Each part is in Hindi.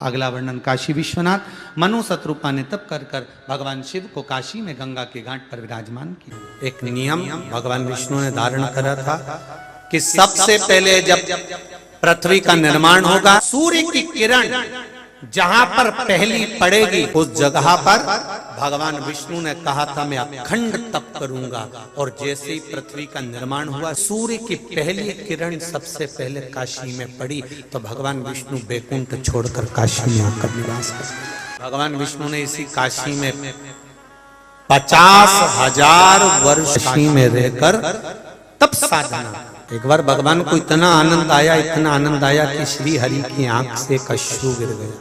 अगला वर्णन काशी विश्वनाथ। मनु शत्रुपा ने तप कर कर भगवान शिव को काशी में गंगा के घाट पर विराजमान किया। एक नियम भगवान विष्णु ने धारण करा था कि सबसे पहले जब पृथ्वी का निर्माण होगा, सूर्य की किरण जहां पर पहली पड़ेगी उस जगह पर भगवान विष्णु ने कहा था मैं अखंड तप करूंगा। और जैसे ही पृथ्वी का निर्माण हुआ, सूर्य की पहली किरण सबसे पहले काशी में पड़ी, तो भगवान विष्णु बैकुंठ छोड़कर काशी में आकर निवास कर। भगवान विष्णु ने इसी काशी में 50,000 वर्ष काशी में रहकर तप साधना। एक बार भगवान को इतना आनंद आया कि श्री हरि की आंख से एक अश्रु गिर गया,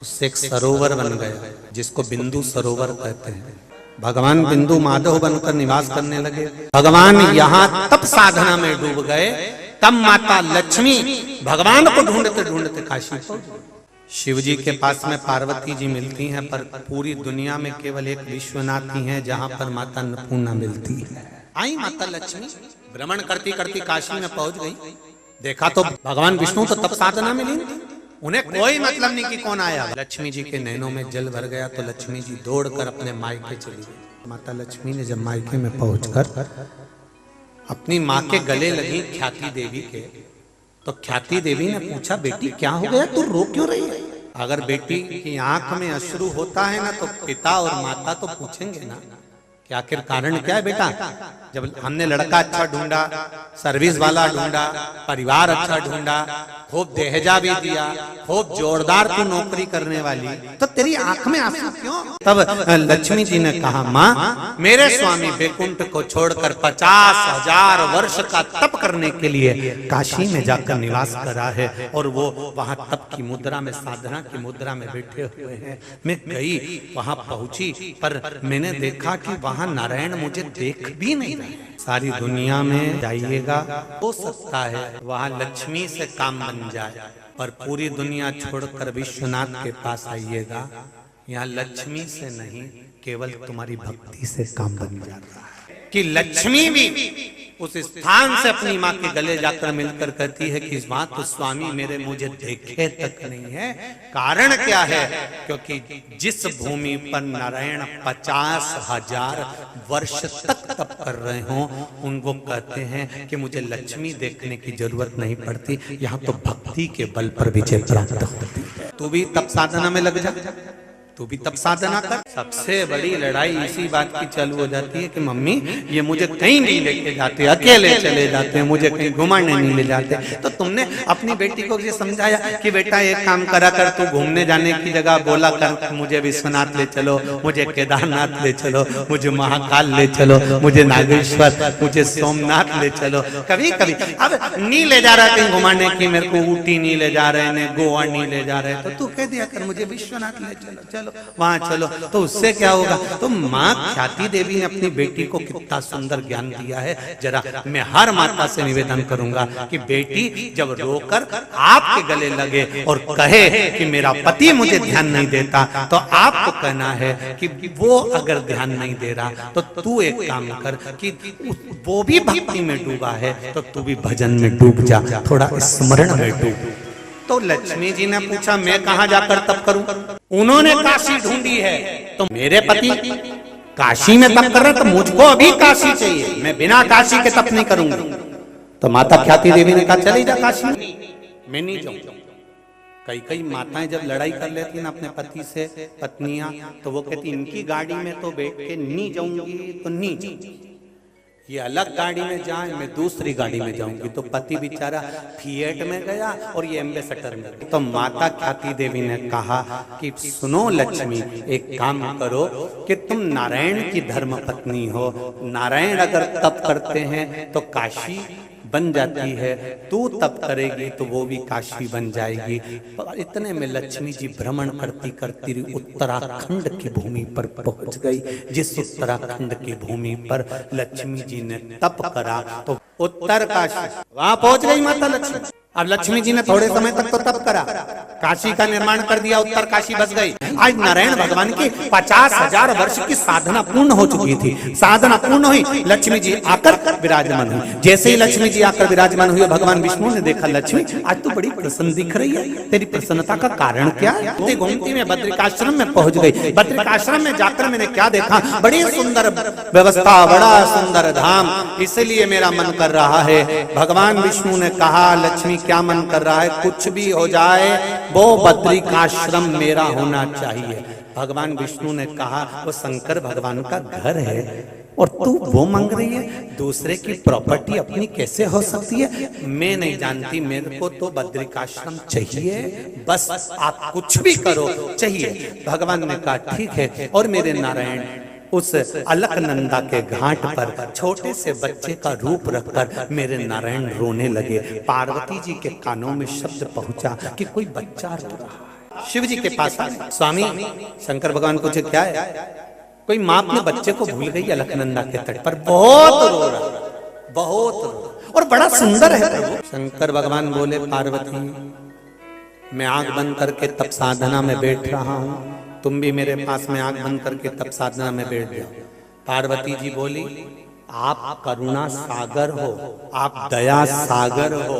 उससे एक सरोवर बन गया जिसको बिंदु सरोवर कहते हैं। भगवान बिंदु माधव बनकर निवास करने लगे। भगवान यहाँ तप साधना में डूब गए। तब माता लक्ष्मी भगवान को ढूंढते ढूंढते काशी पहुंच। शिव जी के पास में पार्वती जी मिलती हैं, पर पूरी दुनिया में केवल एक विश्वनाथ ही है जहाँ पर माता अन्नपूर्णा मिलती है। आई माता लक्ष्मी भ्रमण करती करती काशी में पहुंच गई। देखा तो भगवान विष्णु तो तप साधना में लीन थे, उन्हें कोई मतलब नहीं कि कौन आया। लक्ष्मी जी के नैनों में जल भर गया तो लक्ष्मी जी दौड़कर अपने मायके चली गई। माता लक्ष्मी ने जब मायके में पहुंचकर अपनी माँ के गले लगी ख्याति देवी के, तो ख्याति देवी ने पूछा, बेटी क्या हो गया, तू रो क्यों रही है? अगर बेटी की आंख में अश्रु होता है ना, तो पिता और माता तो पूछेंगे ना कि आखिर कारण क्या है बेटा। जब हमने लड़का अच्छा ढूंढा, सर्विस वाला ढूंढा, परिवार अच्छा ढूंढा, खूब दहेजा भी दिया, खूब जोरदार तू नौकरी करने वाली, तो तेरी आंख में आंसू क्यों? तब लक्ष्मी जी ने कहा, माँ मेरे स्वामी बैकुंठ को छोड़कर 50,000 वर्ष का तप करने के लिए काशी में जाकर निवास करा है, और वो वहाँ तप की मुद्रा में, साधना की मुद्रा में बैठे हुए हैं। मैं गई, वहाँ पहुंची, पर मैंने देखा कि वहाँ नारायण मुझे देख भी नहीं रहे। सारी दुनिया में जाइएगा, हो सकता है वहाँ लक्ष्मी से काम बन जाए, पर पूरी दुनिया छोड़कर विश्वनाथ के पास आइएगा, यहाँ लक्ष्मी से नहीं केवल तुम्हारी भक्ति से काम बन जाता है। कि लक्ष्मी भी उस स्थान से अपनी माँ के गले जाकर मिलकर कहती है कि इस बात तो स्वामी मेरे मुझे देखे तक नहीं है। कारण क्या है? क्योंकि जिस भूमि पर नारायण 50,000 वर्ष तक तप कर रहे हों, उनको कहते हैं कि मुझे लक्ष्मी देखने की जरूरत नहीं पड़ती, यहाँ तो भक्ति के बल पर विजय प्राप्त होती है। तू भी तप साधना में लग जा, तू भी तप साधना कर। सबसे बड़ी लड़ाई इसी बात की चालू हो जाती है कि मम्मी ये मुझे कहीं नहीं लेके जाते, अकेले चले जाते हैं, मुझे कहीं घुमाने नहीं ले जाते। तो तुमने अपनी बेटी को ये समझाया कि बेटा एक काम करा कर, तू घूमने जाने की जगह बोला कर मुझे विश्वनाथ ले चलो, मुझे केदारनाथ ले चलो, मुझे महाकाल ले चलो, मुझे नागेश्वर, मुझे सोमनाथ ले चलो। कभी कभी अब नहीं ले जा रहा कहीं घुमाने की, मेरे को ऊटी नहीं ले जा रहे हैं, गोवा नहीं ले जा रहे, तो तू कह दिया कर मुझे विश्वनाथ ले चलो, चलो वहां चलो। तो उससे क्या होगा? तो माँ ख्याति देवी ने अपनी बेटी को कितना सुंदर ज्ञान दिया है। जरा मैं हर माता से निवेदन करूंगा कि बेटी जब रोकर आपके गले लगे और कहे कि मेरा पति मुझे ध्यान नहीं देता, तो आपको कहना है कि वो अगर ध्यान नहीं दे रहा तो तू एक काम कर कि वो भी भक्ति में डूबा है तो तू भी भजन में डूब जा, थोड़ा स्मरण में डूब। तो लक्ष्मी जी ने पूछा मैं कहाँ जाकर तप करूं? उन्होंने काशी ढूंढी है, तो मेरे पति काशी में तप कर रहे, तो मुझको अभी काशी चाहिए, मैं बिना काशी के तप नहीं करूंगा। तो माता ख्याति देवी ने कहा चली जा काशी, मैं नहीं जाऊंगा। कई माताएं जब लड़ाई कर लेती हैं ना अपने पति से, पत्नियां, तो वो कहती इनकी गाड़ी में तो बैठ के नहीं जाऊंगी, तो नहीं जाऊंगी, ये अलग गाड़ी में जाए, मैं दूसरी गाड़ी में जाऊंगी। तो पति बेचारा फिएट में गया और ये एम्बेसडर में गया। तो माता ख्याति देवी ने कहा कि सुनो लक्ष्मी, एक काम करो कि तुम नारायण की धर्म पत्नी हो, नारायण अगर तप करते हैं तो काशी बन जाती है, तू तप करेगी तो वो भी काशी बन जाएगी। इतने में लक्ष्मी जी भ्रमण करती करती उत्तराखंड की भूमि पर पहुंच गई। जिस उत्तराखंड की भूमि पर लक्ष्मी जी ने तप करा, तो उत्तर काशी वहां पहुंच गई माता लक्ष्मी। अब लक्ष्मी जी ने थोड़े समय तक तो तप करा, काशी का निर्माण कर दिया, उत्तर काशी बस गई। आज नारायण भगवान की 50,000 वर्ष की साधना पूर्ण हो चुकी थी। साधना पूर्ण हुई, लक्ष्मी जी आकर विराजमान हुई। जैसे ही लक्ष्मी जी आकर विराजमान हुई, भगवान विष्णु ने देखा, लक्ष्मी आज तो बड़ी प्रसन्न दिख रही है, तेरी प्रसन्नता का कारण क्या है? घूमती में बद्रिकाश्रम में पहुंच गई। बद्रिकाश्रम में जाकर मैंने क्या देखा, बड़ी सुंदर व्यवस्था, बड़ा सुंदर धाम, इसलिए मेरा मन कर रहा है। भगवान विष्णु ने कहा, लक्ष्मी क्या मन कर रहा है? कुछ भी हो जाए वो बद्रिकाश्रम मेरा होना चाहिए। भगवान विष्णु ने कहा, वो शंकर भगवान का घर है और तू वो मांग रही है? दूसरे की प्रॉपर्टी अपनी कैसे हो सकती है? मैं नहीं जानती, मेरे को तो बद्रिकाश्रम चाहिए, बस आप कुछ भी करो, चाहिए। भगवान ने कहा ठीक है। और मेरे नारायण उस अलकनंदा के घाट पर छोटे से बच्चे का रूप रखकर मेरे नारायण रोने लगे। पार्वती जी के कानों में शब्द पहुंचा कि कोई बच्चा रो रहा है। शिव जी के पास आए, स्वामी शंकर भगवान पूछे क्या है? कोई माँ अपने बच्चे को भूल गई अलकनंदा के तट पर, बहुत रो रहा, बहुत रो, और बड़ा सुंदर है प्रभु। शंकर भगवान बोले, पार्वती मैं आंख बंद करके तप साधना में बैठ रहा हूँ, तुम भी मेरे पास में आंख बंद करके तप साधना में बैठ जाओ। पार्वती जी बोली, आप करुणा सागर हो, आप दया सागर हो।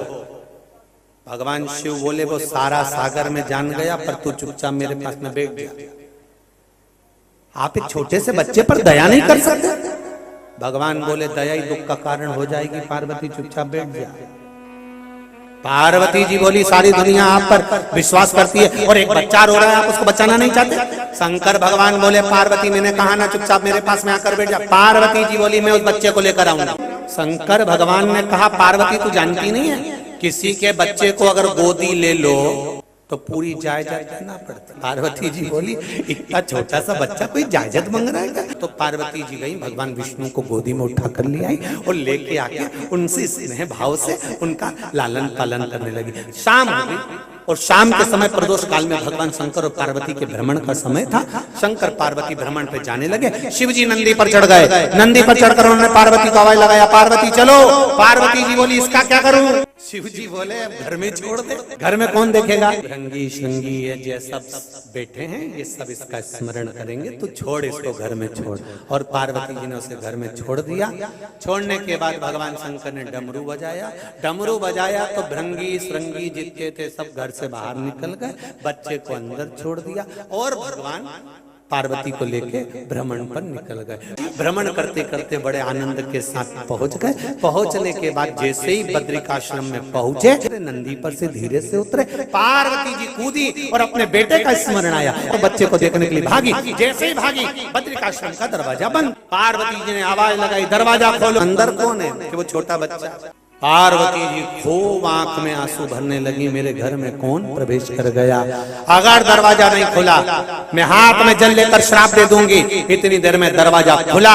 भगवान शिव बोले, वो सारा सागर में जान गया, पर तू चुपचाप मेरे पास में बैठ जा। आप एक छोटे से बच्चे पर दया नहीं कर सकते? भगवान बोले, दया ही दुख का कारण हो जाएगी, पार्वती चुपचाप बैठ जा। पार्वती जी बोली, सारी दुनिया आप पर विश्वास करती है और एक बच्चा रो रहा है, आप उसको बचाना नहीं चाहते? शंकर भगवान बोले, पार्वती मैंने कहा ना चुपचाप मेरे पास में आकर बैठ जा। पार्वती जी बोली, मैं उस बच्चे को लेकर आऊंगा। शंकर भगवान ने कहा, पार्वती तू जानती नहीं है, किसी के बच्चे को अगर गोदी ले लो तो पूरी जायदाद देना पड़ता। पार्वती जी बोली, इतना छोटा सा बच्चा कोई जायदाद मांग रहा है? तो पार्वती जी गई, भगवान विष्णु को गोदी में उठा कर ले आई और लेके आके उनसे स्नेह भाव से उनका लालन पालन करने लगी। शाम हो गई और शाम के समय प्रदोष काल में भगवान शंकर और पार्वती के भ्रमण का समय था। शंकर पार्वती भ्रमण पे जाने लगे। शिव जी नंदी पर चढ़ गए। नंदी पर चढ़कर उन्होंने पार्वती को आवाज लगाया, पार्वती चलो। पार्वती जी बोली, इसका क्या करूं? शिव जी बोले, घर में छोड़ दे, घर में कौन देखेगा? रंगी श्रृंगी ये सब बैठे हैं, ये सब इसका स्मरण करेंगे, तू छोड़ इसको, घर में छोड़। और पार्वती जी ने उसे घर में छोड़ दिया। छोड़ने के बाद भगवान शंकर ने डमरू बजाया। डमरू बजाया तो भृंगी श्रृंगी जितने थे सब घर से बाहर निकल गए, बच्चे को अंदर छोड़ दिया और भगवान पार्वती को लेके भ्रमण पर निकल गए। भ्रमण करते करते बड़े आनंद के साथ पहुंच गए। पहुंचने के बाद जैसे ही बद्रिकाश्रम में पहुंचे, नंदी पर से धीरे से उतरे। पार्वती जी कूदी और अपने बेटे का स्मरण आया और बच्चे को देखने के लिए भागी। जैसे ही भागी, बद्रिकाश्रम का दरवाजा बंद। पार्वती जी ने आवाज लगाई, दरवाजा खोलो। अंदर कौन है? कि वो छोटा बच्चा। पार्वती जी खूब आंख में आंसू भरने लगी, मेरे घर में कौन प्रवेश कर गया? अगर दरवाजा नहीं खुला मैं हाथ में जल लेकर श्राप दे दूंगी। इतनी देर में दरवाजा खुला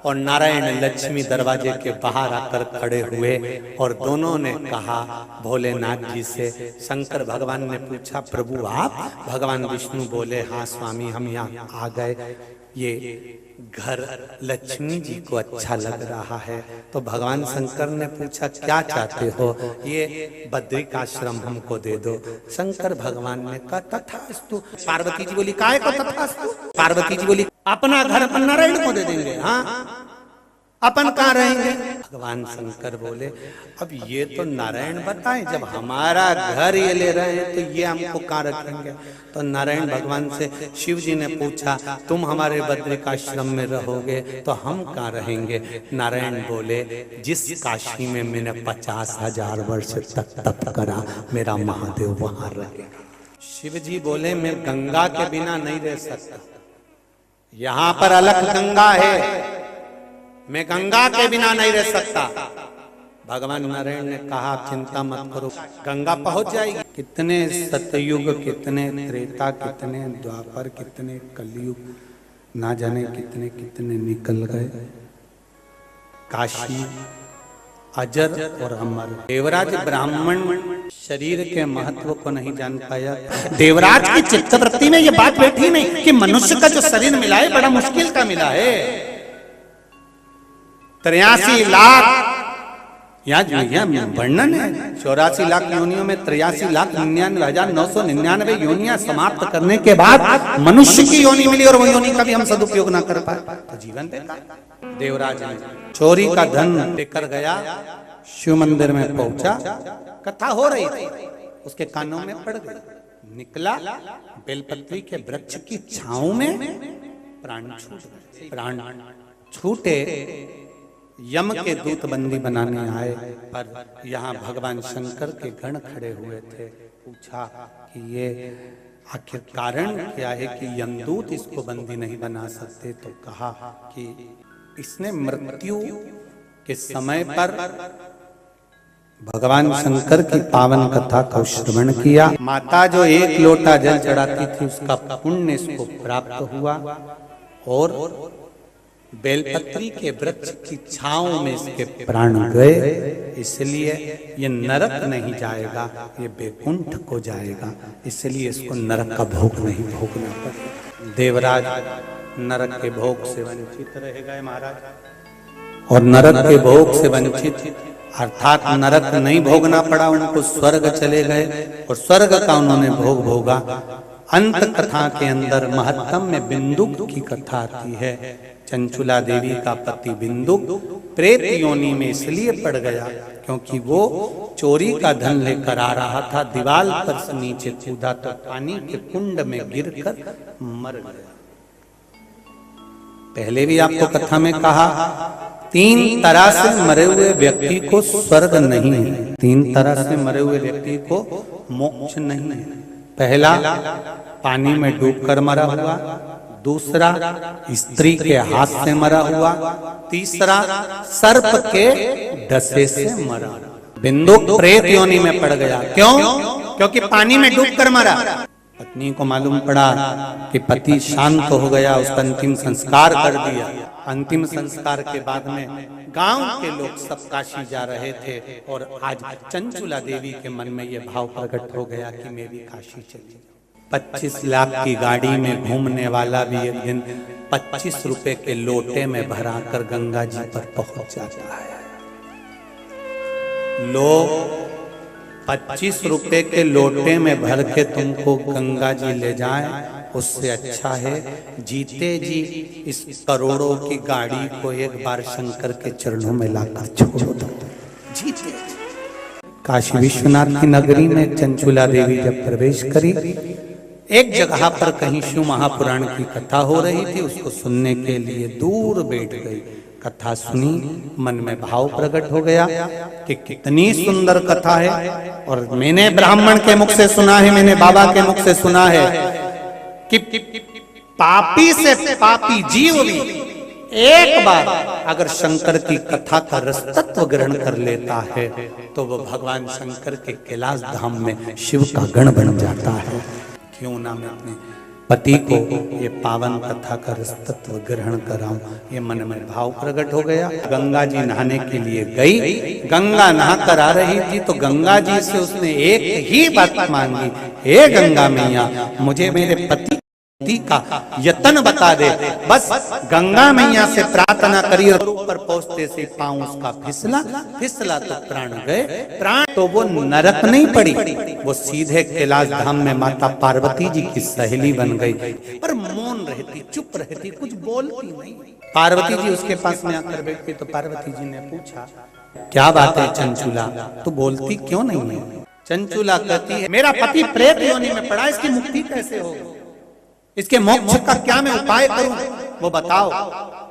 और नारायण लक्ष्मी दरवाजे के बाहर आकर खड़े हुए और दोनों ने कहा भोलेनाथ जी से। शंकर भगवान ने पूछा, प्रभु आप? भगवान विष्णु बोले, हाँ स्वामी हम यहाँ आ गए, ये घर लक्ष्मी जी को अच्छा लग रहा है। तो भगवान शंकर ने पूछा, क्या चाहते हो? ये बद्रिकाश्रम हमको दे दो। शंकर भगवान ने कहा, तथास्तु। पार्वती जी बोली, काय को तथास्तु? पार्वती जी बोली, अपना घर अपन नारायण को दे देंगे। हाँ, अपन कहाँ रहेंगे? भगवान शंकर बोले, अब ये तो नारायण बताएं, जब हमारा घर ये ले रहे हैं तो ये हमको कहाँ रखेंगे? तो नारायण भगवान से शिव जी ने पूछा, तुम हमारे बद्रिकाश्रम में रहोगे तो हम कहाँ रहेंगे? नारायण बोले, जिस काशी में मैंने 50,000 वर्ष तक तप करा, मेरा महादेव वहां रहेगा। शिव जी बोले, मैं गंगा के बिना नहीं रह सकता, यहाँ पर अलग गंगा है, मैं गंगा के बिना नहीं रह सकता। भगवान नारायण ने कहा, चिंता मत करो, गंगा पहुंच जाएगी। कितने सतयुग, कितने त्रेता, कितने द्वापर, कितने कलयुग, ना जाने कितने कितने निकल गए। काशी अजर और अमर। देवराज ब्राह्मण शरीर के महत्व को नहीं जान पाया। देवराज की चित्तवृत्ति में ये बात बैठी नहीं कि मनुष्य का जो शरीर मिला है बड़ा मुश्किल का मिला है। 83 लाख यहाँ वर्णन है 84 लाख योनियों में 83,99,999 योनियां समाप्त करने के बाद मनुष्य की योनि मिली और वो योनि का भी हम सदुपयोग ना कर पाए तो जीवन बेकार। देवराज ने चोरी का धन लेकर गया, शिव मंदिर में पहुंचा, कथा हो रही थी, उसके कानों में पड़ गई, निकला बेलपत्री के वृक्ष की छांव में प्राण छूटे। यम के दूत बंदी बनाने आए, पर यहाँ भगवान शंकर के गण खड़े हुए थे। पूछा कि ये आखिर कारण क्या है कि यमदूत इसको बंदी नहीं बना सकते? तो कहा कि इसने मृत्यु के समय पर भगवान शंकर की पावन कथा को श्रवण किया। माता जो एक लोटा जल चढ़ाती थी उसका पुण्य इसको प्राप्त हुआ और बेलपत्री के वृक्ष की छांव में इसके प्राण गए, इसलिए ये नरक नहीं जाएगा, ये बैकुंठ को जाएगा, इसलिए इसको नरक का भोग नहीं भोगना पड़ेगा। देवराज नरक के भोग से वंचित रह गए महाराज, और नरक के भोग से वंचित अर्थात नरक नहीं भोगना पड़ा, उनको स्वर्ग चले गए और स्वर्ग का उन्होंने भोग भोगा। अंत कथा के अंदर महत्तम में बिंदुक की कथा आती है। चंचुला देवी का पति बिंदुक प्रेत योनि में इसलिए पड़ गया क्योंकि वो चोरी का धन लेकर आ रहा था, दीवार पर से नीचे कूदा तो पानी के कुंड में गिरकर मर गया। पहले भी आपको कथा में कहा 3 तरह से मरे हुए व्यक्ति को स्वर्ग नहीं है, 3 तरह से मरे हुए व्यक्ति को मोक्ष नहीं है। पहला पानी में डूबकर मरा हुआ, दूसरा स्त्री के हाथ से मरा हुआ, तीसरा सर्प के डसे से मरा। बिंदुक प्रेत योनि में पड़ गया। क्यों? क्योंकि पानी में डूबकर मरा। पत्नी को मालूम पड़ा कि पति शांत हो गया, उसका अंतिम संस्कार कर दिया। अंतिम संस्कार के बाद में गांव के लोग सब काशी जा रहे थे और आज चंचुला देवी के मन में यह भाव प्रकट हो गया कि मैं भी काशी चली। 25 लाख की गाड़ी में घूमने वाला भी एक दिन 25 रुपए के लोटे में भराकर गंगा जी पर पहुंच जाता है। लोग 25 रुपए के लोटे में भर के तुमको गंगा जी ले जाएं, उससे अच्छा है जीते जी इस करोड़ों की गाड़ी को एक बार शंकर के चरणों में लाकर छोड़ दो। जीते काशी विश्वनाथ की नगरी में चंचुला देवी जब प्रवेश करी, एक जगह पर कहीं शिव महापुराण की कथा हो रही थी, उसको सुनने के लिए दूर बैठ गई। कथा सुनी, मन में भाव प्रकट हो गया कि कितनी सुंदर कथा है। और मैंने ब्राह्मण के मुख से सुना है, मैंने बाबा के मुख से सुना है कि पापी से पापी जीव भी एक बार अगर शंकर की कथा का रसतत्व ग्रहण कर लेता है तो वो भगवान शंकर के कैलाश धाम में शिव का गण बन जाता है। क्यों ना मैं अपने पति को ये पावन कथा का रसतत्व ग्रहण कराऊं, ये मन में भाव प्रकट हो गया। गंगा जी नहाने के लिए गई, गंगा नहा कर आ रही थी तो गंगा जी से उसने एक ही बात मांगी, हे गंगा मैया मुझे मेरे पति का यतन बता दे। बस गंगा मैया से प्रार्थना करी और ऊपर पहुंचते से पांव उसका फिसला तो प्राण गए। प्राण तो वो नरक नहीं पड़ी, वो सीधे कैलाश धाम में माता पार्वती जी की सहेली बन गई। पर मौन रहती, चुप रहती, कुछ बोलती नहीं। पार्वती जी उसके पास में आकर बैठी तो पार्वती जी ने पूछा, क्या बात है चंचुला, तू बोलती क्यों नहीं है? चंचुला कहती है, मेरा पति प्रेत योनि में पड़ा, इसकी मुक्ति कैसे होगी? इसके मोक्ष का क्या मैं उपाय करूं, वो बताओ।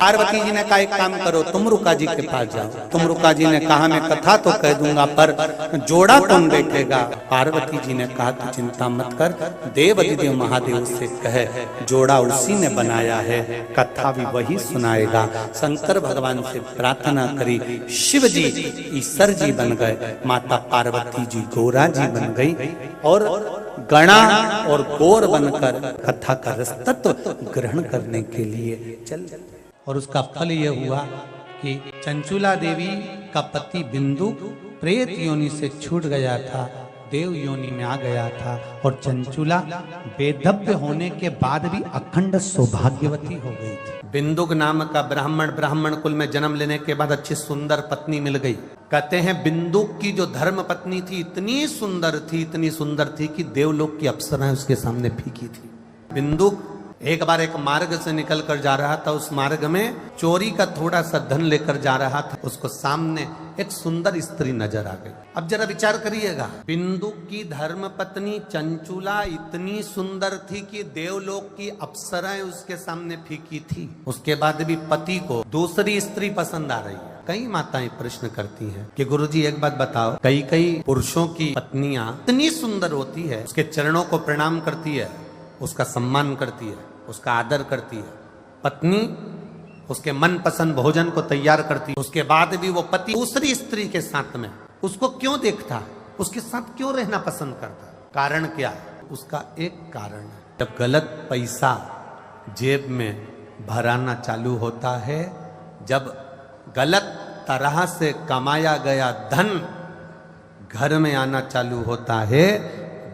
पार्वती जी ने कहा एक काम करो, तुमरुका जी के पास जाओ। तुमरुका जी ने कहा मैं कथा तो कह दूंगा पर जोड़ा कौन बैठेगा? पार्वती जी ने कहा तू चिंता मत कर, देव अधिदेव महादेव से कहे जोड़ा उसी ने बनाया है, कथा भी वही सुनाएगा। शंकर भगवान से प्रार्थना करी, शिव जी ईश्वर जी बन गए, माता पार्वती जी गोरा जी बन गई और गणा और गौर बनकर कथा का रसतत्व ग्रहण करने के लिए चल। और उसका फल यह हुआ कि चंचुला देवी का पति बिंदु प्रेत योनि से छूट गया था, देव योनि में आ गया था और चंचुला वेदव्य होने के बाद भी अखंड सौभाग्यवती हो गई थी। बिंदुक नाम का ब्राह्मण कुल में जन्म लेने के बाद अच्छी सुंदर पत्नी मिल गई। कहते हैं बिंदुक की जो धर्म पत्नी थी इतनी सुंदर थी कि देवलोक की अप्सराएं उसके सामने फीकी थी। बिंदुक एक बार एक मार्ग से निकल कर जा रहा था, उस मार्ग में चोरी का थोड़ा सा धन लेकर जा रहा था। उसको सामने एक सुंदर स्त्री नजर आ गई। अब जरा विचार करिएगा, बिंदुक की धर्म पत्नी चंचुला इतनी सुंदर थी कि देवलोक की अप्सराएं उसके सामने फीकी थी। उसके बाद भी पति को दूसरी स्त्री पसंद आ रही है। कई माताएं प्रश्न करती हैं कि गुरुजी एक बात बताओ, कई पुरुषों की पत्नियां इतनी सुंदर होती है, उसके चरणों को प्रणाम करती है, उसका सम्मान करती है, उसका आदर करती है, पत्नी उसके मनपसंद भोजन को तैयार करती है, उसके बाद भी वो पति दूसरी स्त्री के साथ में उसको क्यों देखता, उसके साथ क्यों रहना पसंद करता? कारण क्या है? उसका एक कारण है, जब गलत पैसा जेब में भराना चालू होता है, जब गलत तरह से कमाया गया धन घर में आना चालू होता है,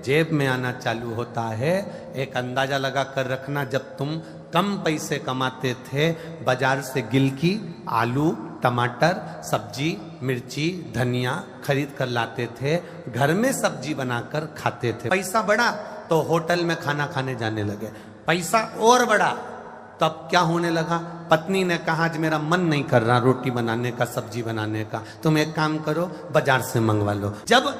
जेब में आना चालू होता है। एक अंदाजा लगा कर रखना, जब तुम कम पैसे कमाते थे, बाजार से गिलकी, आलू, टमाटर, सब्जी, मिर्ची, धनिया खरीद कर लाते थे, घर में सब्जी बनाकर खाते थे। पैसा बढ़ा तो होटल में खाना खाने जाने लगे। पैसा और बढ़ा तब क्या होने लगा? पत्नी ने कहा आज मेरा मन नहीं कर रहा रोटी बनाने का, सब्जी बनाने का, तुम एक काम करो बाजार से मंगवा लो। जब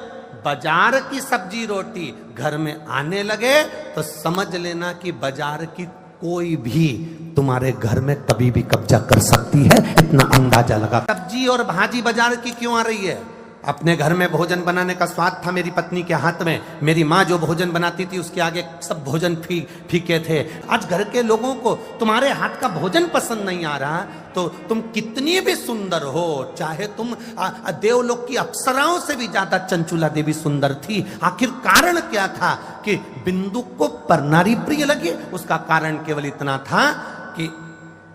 बाजार की सब्जी रोटी घर में आने लगे तो समझ लेना कि बाजार की कोई भी तुम्हारे घर में कभी भी कब्जा कर सकती है, इतना अंदाजा लगा। सब्जी और भाजी बाजार की क्यों आ रही है? अपने घर में भोजन बनाने का स्वाद था मेरी पत्नी के हाथ में। मेरी माँ जो भोजन बनाती थी उसके आगे सब भोजन फीके थे। आज घर के लोगों को तुम्हारे हाथ का भोजन पसंद नहीं आ रहा, तो तुम कितनी भी सुंदर हो, चाहे तुम देवलोक की अप्सराओं से भी ज्यादा चंचुला देवी सुंदर थी। आखिर कारण क्या था कि बिंदुक को परनारी प्रिय लगे? उसका कारण केवल इतना था कि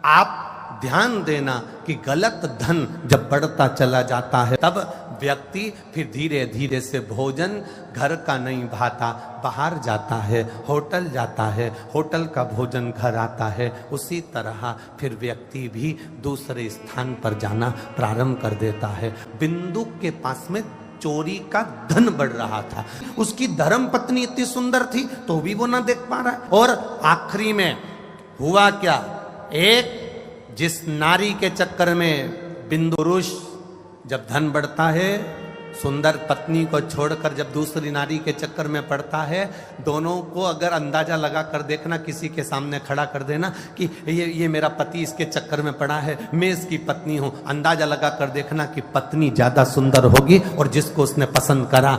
आप ध्यान देना कि गलत धन जब बढ़ता चला जाता है तब व्यक्ति फिर धीरे धीरे से भोजन घर का नहीं भाता, बाहर जाता है, होटल जाता है, होटल का भोजन घर आता है। उसी तरह फिर व्यक्ति भी दूसरे स्थान पर जाना प्रारंभ कर देता है। बिंदुक के पास में चोरी का धन बढ़ रहा था। उसकी धर्म पत्नी इतनी सुंदर थी तो भी वो ना देख पा रहा। और आखिरी में हुआ क्या? एक जिस नारी के चक्कर में बिंदु पुरुष जब धन बढ़ता है, सुंदर पत्नी को छोड़कर जब दूसरी नारी के चक्कर में पड़ता है, दोनों को अगर अंदाजा लगा कर देखना, किसी के सामने खड़ा कर देना कि ये मेरा पति इसके चक्कर में पड़ा है, मैं इसकी पत्नी हूं, अंदाजा लगा कर देखना कि पत्नी ज्यादा सुंदर होगी। और जिसको उसने पसंद करा,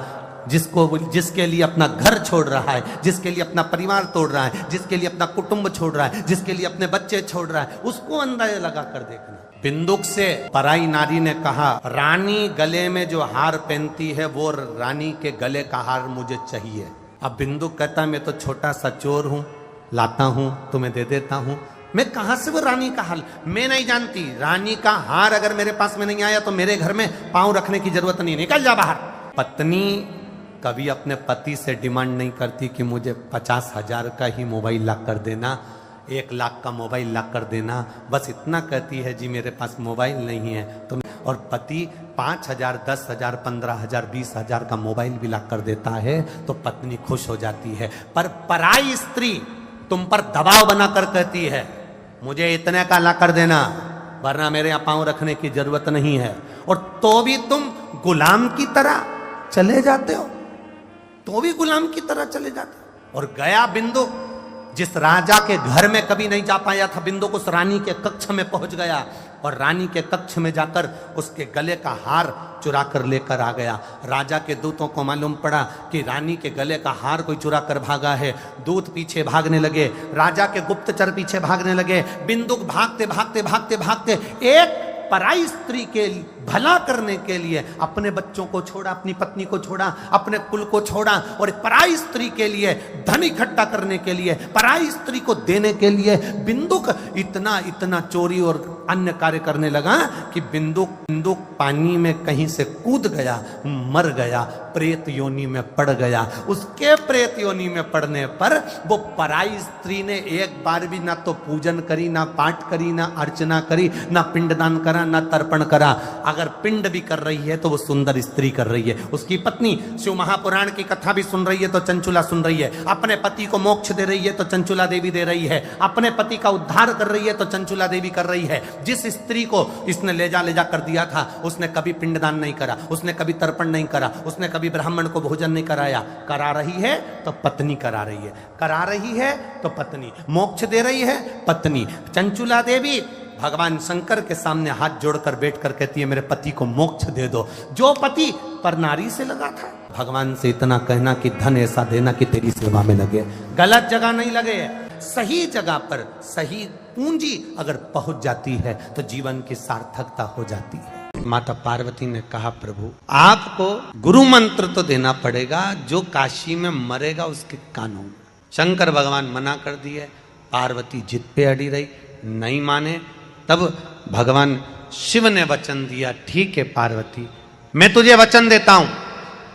जिसके लिए अपना घर छोड़ रहा है, जिसके लिए अपना परिवार तोड़ रहा है, जिसके लिए अपना कुटुंब छोड़ रहा है, जिसके लिए अपने बच्चे छोड़ रहा है, उसको अंदाजा लगा कर देखना। बिंदुक से पराई नारी ने कहा, रानी गले में जो हार पहनती है वो रानी के गले का हार मुझे चाहिए। अब बिंदुक कहता मैं तो छोटा सा चोर हूं, लाता हूं, तुम्हें दे देता हूं, मैं कहां से वो रानी का हाल? मैं नहीं जानती। रानी का हार अगर मेरे पास में नहीं आया तो मेरे घर में पांव रखने की जरूरत नहीं, निकल जा बाहर। पत्नी कभी अपने पति से डिमांड नहीं करती कि मुझे 50,000 का ही मोबाइल ला कर देना, 1 लाख का मोबाइल ला कर देना, बस इतना कहती है जी मेरे पास मोबाइल नहीं है तो। और पति 5,000, 10,000, 15,000, 20,000 का मोबाइल भी ला कर देता है तो पत्नी खुश हो जाती है। पर पराई स्त्री तुम पर दबाव बनाकर कहती है मुझे इतने का ला कर देना, वरना मेरे यहाँ पांव रखने की जरूरत नहीं है। और तो भी तुम गुलाम की तरह चले जाते हो, तो भी गुलाम की तरह चले जाते। और गया बिंदुक, जिस राजा के घर में कभी नहीं जा पाया था, बिंदुक उस रानी के कक्ष में पहुंच गया और रानी के कक्ष में जाकर उसके गले का हार चुरा कर लेकर आ गया। राजा के दूतों को मालूम पड़ा कि रानी के गले का हार कोई चुरा कर भागा है। दूत पीछे भागने लगे, राजा के गुप्तचर पीछे भागने लगे। बिंदुक भागते भागते भागते भागते एक पराई स्त्री के भला करने के लिए अपने बच्चों को छोड़ा, अपनी पत्नी को छोड़ा, अपने कुल को छोड़ा और पराई स्त्री के लिए धन इकट्ठा करने के लिए, पराई स्त्री को देने के लिए बिंदुक इतना इतना चोरी और अन्य कार्य करने लगा कि बिंदुक पानी में कहीं से कूद गया, मर गया, प्रेत योनि में पड़ गया। उसके प्रेत योनि में पड़ने पर वो पराई स्त्री ने एक बार भी ना तो पूजन करी, ना पाठ करी, ना अर्चना करी, ना पिंडदान करा, ना तर्पण करा। अगर पिंड भी कर रही है तो वो सुंदर स्त्री कर रही है। उसकी पत्नी शिव महापुराण की कथा भी सुन रही है तो चंचुला सुन रही है, अपने पति को मोक्ष दे रही है तो चंचुला देवी दे रही है, अपने पति का उद्धार कर रही है तो चंचुला देवी कर रही है। जिस स्त्री को इसने ले जा कर दिया था उसने कभी पिंडदान नहीं करा, उसने कभी तर्पण नहीं करा, उसने कभी ब्राह्मण को भोजन नहीं कराया। करा रही है तो पत्नी करा रही है, करा रही है तो पत्नी, मोक्ष दे रही है पत्नी। चंचुला देवी भगवान शंकर के सामने हाथ जोड़कर बैठकर कहती है मेरे पति को मोक्ष दे दो। जो पति पर नारी से लगा था, भगवान से इतना कहना कि धन ऐसा देना कि तेरी सेवा में लगे, गलत जगह नहीं लगे, सही जगह पर सही पूंजी अगर पहुंच जाती है तो जीवन की सार्थकता हो जाती है। माता पार्वती ने कहा प्रभु आपको गुरु मंत्र तो देना पड़ेगा, जो काशी में मरेगा उसके कानों में। शंकर भगवान मना कर दिए, पार्वती जिद पे अड़ी रही, नहीं माने। तब भगवान शिव ने वचन दिया, ठीक है पार्वती मैं तुझे वचन देता हूं,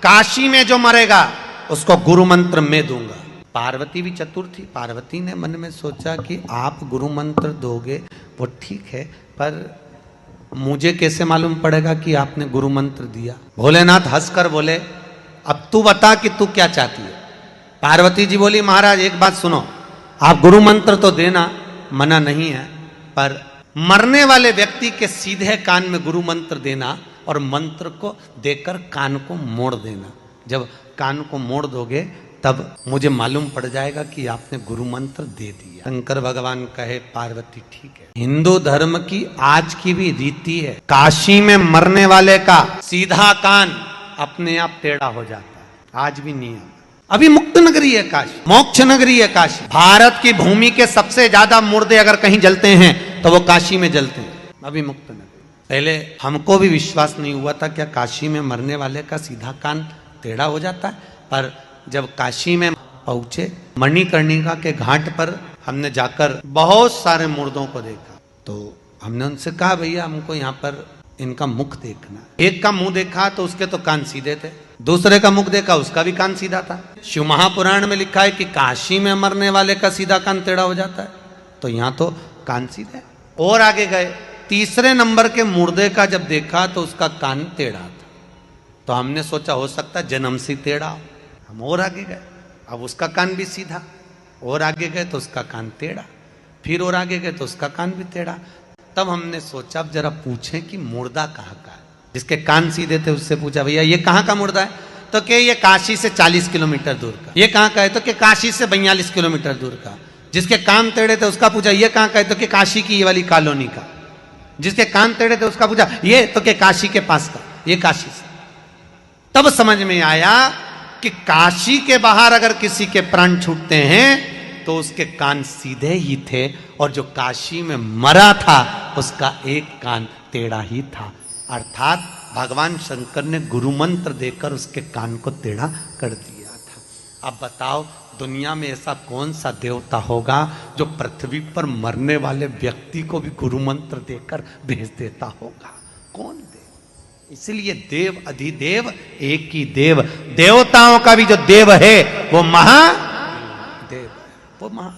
काशी में जो मरेगा उसको गुरु मंत्र मैं दूंगा। पार्वती भी चतुर थी, पार्वती ने मन में सोचा कि आप गुरु मंत्र दोगे वो ठीक है, पर मुझे कैसे मालूम पड़ेगा कि आपने गुरु मंत्र दिया। भोलेनाथ हंसकर बोले अब तू बता कि तू क्या चाहती है। पार्वती जी बोली महाराज एक बात सुनो, आप गुरु मंत्र तो देना मना नहीं है, पर मरने वाले व्यक्ति के सीधे कान में गुरु मंत्र देना और मंत्र को देकर कान को मोड़ देना। जब कान को मोड़ दोगे तब मुझे मालूम पड़ जाएगा कि आपने गुरु मंत्र दे दिया। शंकर भगवान कहे पार्वती ठीक है, हिंदू धर्म की आज की भी रीति है, काशी में मरने वाले का सीधा कान अपने आप टेढ़ा हो जाता है, आज भी नियम। अभी मुक्त नगरी है काशी, मोक्ष नगरी है काशी। भारत की भूमि के सबसे ज्यादा मुर्दे अगर कहीं जलते हैं तो वो काशी में जलते हैं, अभी मुक्त नगरी। पहले हमको भी विश्वास नहीं हुआ था क्या काशी में मरने वाले का सीधा कान टेढ़ा हो जाता है, पर जब काशी में पहुंचे मणिकर्णिका के घाट पर हमने जाकर बहुत सारे मुर्दों को देखा, तो हमने उनसे कहा भैया हमको यहाँ पर इनका मुख देखना। एक का मुंह देखा तो उसके तो कान सीधे थे, दूसरे का मुख देखा उसका भी कान सीधा था। शिव महापुराण में लिखा है कि काशी में मरने वाले का सीधा कान टेढ़ा हो जाता है, तो यहाँ तो कान सीधे। और आगे गए, तीसरे नंबर के मुर्दे का जब देखा तो उसका कान टेढ़ा था, तो हमने सोचा हो सकता है जन्म से टेढ़ा हो। हम और आगे गए, अब उसका कान भी सीधा, और आगे गए तो उसका कान टेढ़ा, फिर और आगे गए तो उसका कान भी टेढ़ा। तब हमने सोचा अब जरा पूछें कि मुर्दा कहाँ का है। जिसके कान सीधे थे उससे पूछा भैया ये कहाँ का मुर्दा है, तो कि ये काशी से 40 किलोमीटर दूर का। ये कहाँ का है, तो कि काशी से 42 किलोमीटर दूर का। जिसके कान टेढ़े थे उसका पूछा ये कहाँ का है, तो कि काशी की ये वाली कॉलोनी का। जिसके कान टेढ़े थे उसका पूछा ये, तो कि काशी के पास का, ये काशी से। तब समझ में आया कि काशी के बाहर अगर किसी के प्राण छूटते हैं तो उसके कान सीधे ही थे, और जो काशी में मरा था उसका एक कान टेढ़ा ही था। अर्थात भगवान शंकर ने गुरु मंत्र देकर उसके कान को टेढ़ा कर दिया था। अब बताओ दुनिया में ऐसा कौन सा देवता होगा जो पृथ्वी पर मरने वाले व्यक्ति को भी गुरु मंत्र देकर भेज देता होगा? कौन देव? इसलिए देव अधिदेव एक ही देव, देवताओं का भी जो देव है वो महादेव है, वो महादेव।